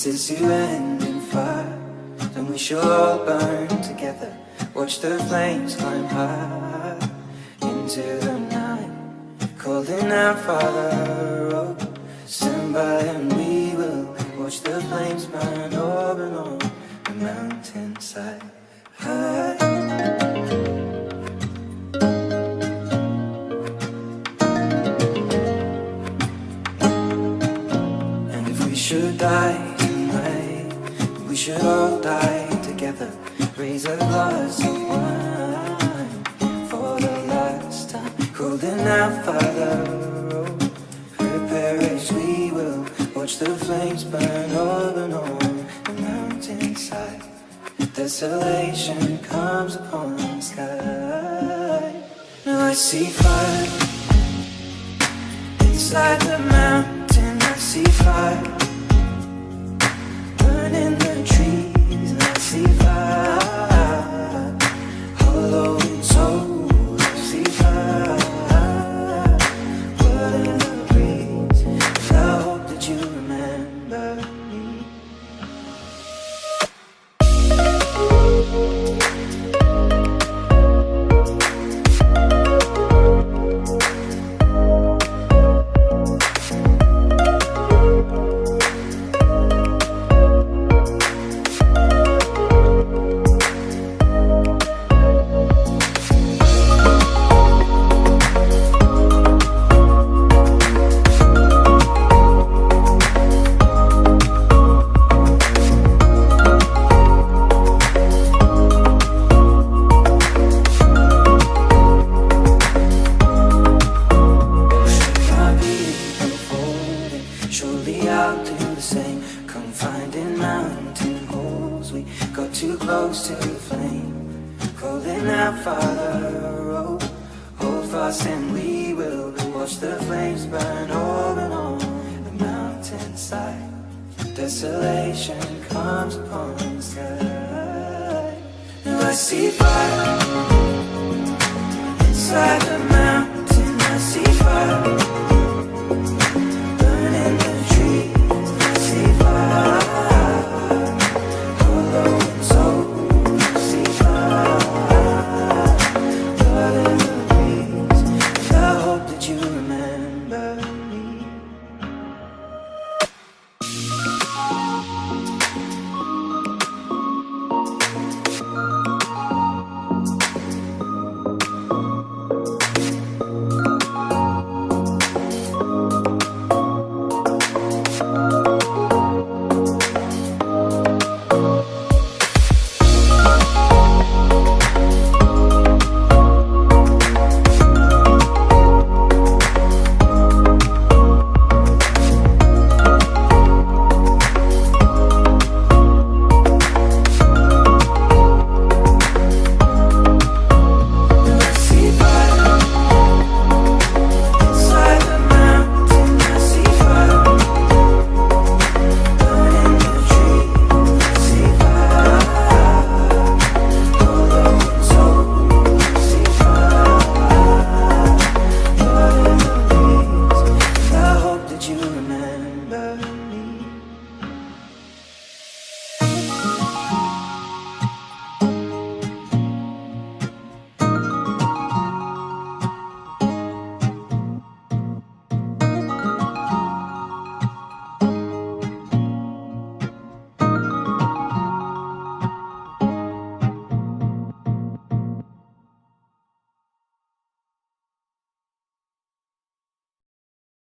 This is to end in fire, then we shall all burn together. Watch the flames climb high into the night, calling out, Father, oh, stand by and we will watch the flames burn over and on the mountainside. High. And if we should die tonight, we should all die together. Raise a glass of wine for the last time, calling out, Father, oh, prepare as we will watch the flames burn over and on the mountainside. Desolation comes upon the sky. Now I see fire inside the mountain. I see fire burning the trees. And I see fire hollow and soul. I see fire burning the breeze. And I hope that you remember me. Surely I'll do the same. Come finding mountain holes. We got too close to the flame. Calling out, Father, oh, hold fast and we will watch the flames burn over and on the mountainside. Desolation comes upon the sky. Now I see fire